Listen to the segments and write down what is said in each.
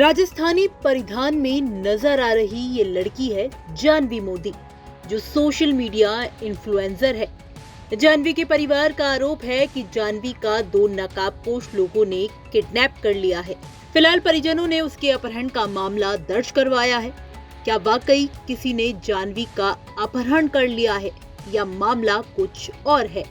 राजस्थानी परिधान में नजर आ रही ये लड़की है जानवी मोदी, जो सोशल मीडिया इन्फ्लुएंसर है। जानवी के परिवार का आरोप है कि जानवी का 2 नकाबपोश लोगों ने किडनैप कर लिया है। फिलहाल परिजनों ने उसके अपहरण का मामला दर्ज करवाया है। क्या वाकई किसी ने जानवी का अपहरण कर लिया है या मामला कुछ और है?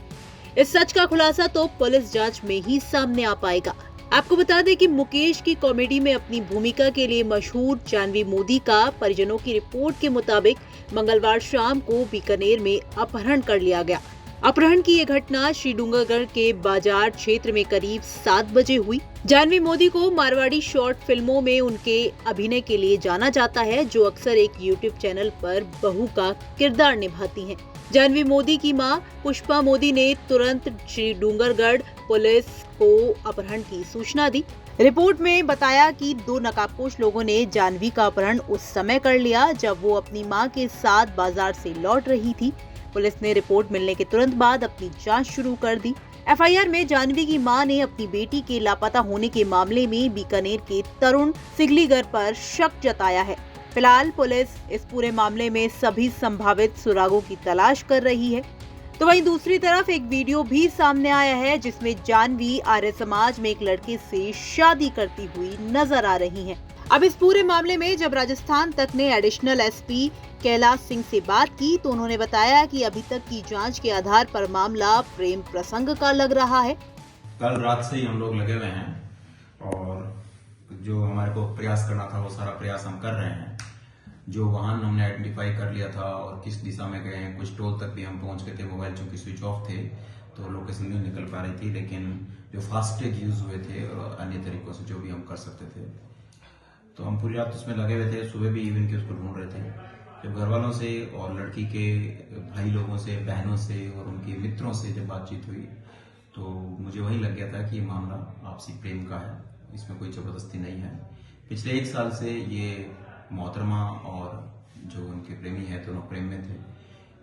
इस सच का खुलासा तो पुलिस जांच में ही सामने आ पाएगा। आपको बता दें कि मुकेश की कॉमेडी में अपनी भूमिका के लिए मशहूर जानवी मोदी का परिजनों की रिपोर्ट के मुताबिक मंगलवार शाम को बीकानेर में अपहरण कर लिया गया। अपहरण की ये घटना श्री डूंगरगढ़ के बाजार क्षेत्र में करीब 7 बजे हुई। जानवी मोदी को मारवाड़ी शॉर्ट फिल्मों में उनके अभिनय के लिए जाना जाता है, जो अक्सर एक यूट्यूब चैनल पर बहू का किरदार निभाती हैं। जानवी मोदी की मां पुष्पा मोदी ने तुरंत श्री डूंगरगढ़ पुलिस को अपहरण की सूचना दी। रिपोर्ट में बताया कि 2 नकाबपोश लोगों ने जानवी का अपहरण उस समय कर लिया जब वो अपनी मां के साथ बाजार से लौट रही थी। पुलिस ने रिपोर्ट मिलने के तुरंत बाद अपनी जांच शुरू कर दी। एफआईआर में जानवी की मां ने अपनी बेटी के लापता होने के मामले में बीकानेर के तरुण सिगलीगर पर शक जताया है। फिलहाल पुलिस इस पूरे मामले में सभी संभावित सुरागों की तलाश कर रही है। तो वहीं दूसरी तरफ एक वीडियो भी सामने आया है जिसमें जानवी आर्य समाज में एक लड़के से शादी करती हुई नजर आ रही हैं। अब इस पूरे मामले में जब राजस्थान तक ने एडिशनल एसपी कैलाश सिंह से बात की तो उन्होंने बताया कि अभी तक की जांच के आधार पर मामला प्रेम प्रसंग का लग रहा है। कल रात से ही हम लोग लगे हुए हैं और जो हमारे को प्रयास करना था वो सारा प्रयास हम कर रहे हैं। जो वाहन हमने आइडेंटिफाई कर लिया था और किस दिशा में गए हैं, कुछ टोल तक भी हम पहुंच गए थे। मोबाइल चूंकि स्विच ऑफ थे तो लोकेशन नहीं निकल पा रही थी, लेकिन जो फास्टैग यूज हुए थे और अन्य तरीकों से जो भी हम कर सकते थे, तो हम पूरी रात उसमें लगे हुए थे। सुबह भी इवन के उसको ढूंढ रहे थे। जब घर वालों से और लड़की के भाई लोगों से, बहनों से और उनके मित्रों से जब बातचीत हुई तो मुझे वही लग गया था कि ये मामला आपसी प्रेम का है, इसमें कोई जबरदस्ती नहीं है। पिछले 1 साल से ये मोहतरमा और जो उनके प्रेमी है दोनों प्रेम में थे।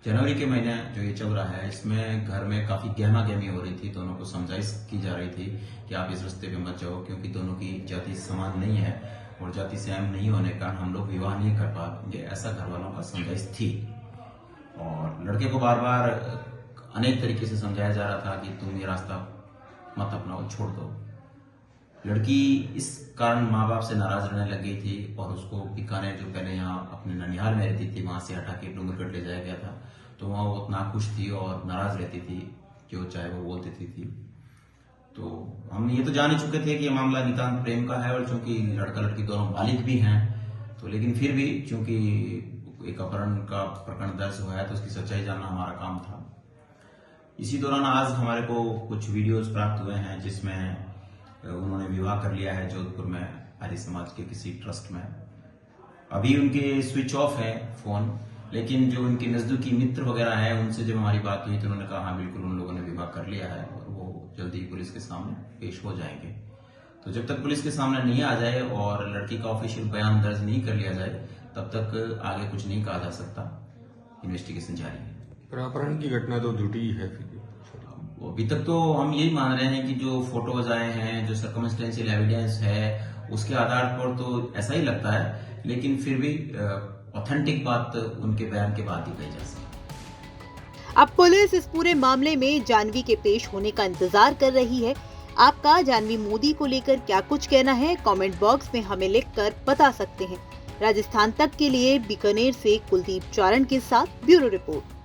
जनवरी के महीने जो ये चल रहा है इसमें घर में काफी गहमा गहमी हो रही थी। दोनों को समझाइश की जा रही थी कि आप इस रास्ते पे मत जाओ, क्योंकि दोनों की जाति समान नहीं है और जाति सेम नहीं होने के कारण हम लोग विवाह नहीं कर पाएंगे, ऐसा घर वालों का समझाइश थी। और लड़के को बार बार अनेक तरीके से समझाया जा रहा था कि तुम ये रास्ता मत अपनाओ, छोड़ दो। लड़की इस कारण माँ बाप से नाराज रहने लग गई थी और उसको बीकानेर, जो पहले यहाँ अपने ननिहाल में रहती थी, वहां से हटा के डूंगरगढ़ ले जाया गया था। तो वहां वो नाखुश थी और नाराज रहती थी, जो चाहे वो बोल देती थी। तो हम ये तो जान ही चुके थे कि ये मामला नितांत प्रेम का है और चूंकि लड़का लड़की दोनों बालिग भी हैं, तो लेकिन फिर भी चूंकि एक अपहरण का प्रकरण दर्ज हुआ है तो उसकी सच्चाई जानना हमारा काम था। इसी दौरान आज हमारे को कुछ वीडियोज प्राप्त हुए हैं जिसमें उन्होंने विवाह कर लिया है जोधपुर में आर्य समाज के किसी ट्रस्ट में। अभी उनके स्विच ऑफ है फोन, लेकिन जो उनके नजदीकी मित्र वगैरह हैं उनसे जब हमारी बात हुई तो उन्होंने कहा हाँ बिल्कुल उन लोगों ने विवाह कर लिया है और वो जल्दी पुलिस के सामने पेश हो जाएंगे। तो जब तक पुलिस के सामने नहीं आ जाए और लड़की का ऑफिशियल बयान दर्ज नहीं कर लिया जाए तब तक आगे कुछ नहीं कहा जा सकता। इन्वेस्टिगेशन जारी है। पर अपहरण की घटना तो झूठी है। अभी तक तो हम यही मान रहे हैं कि जो फोटोज आए हैं, जो सर्कमस्टेंशियल एविडेंस है, उसके आधार पर तो ऐसा ही लगता है, लेकिन फिर भी ऑथेंटिक बात उनके बयान के बाद ही कही जा सकती। अब पुलिस इस पूरे मामले में जानवी के पेश होने का इंतजार कर रही है। आपका जानवी मोदी को लेकर क्या कुछ कहना है, कमेंट बॉक्स में हमें लिखकर बता सकते हैं। राजस्थान तक के लिए बीकानेर से कुलदीप चारण के साथ ब्यूरो रिपोर्ट।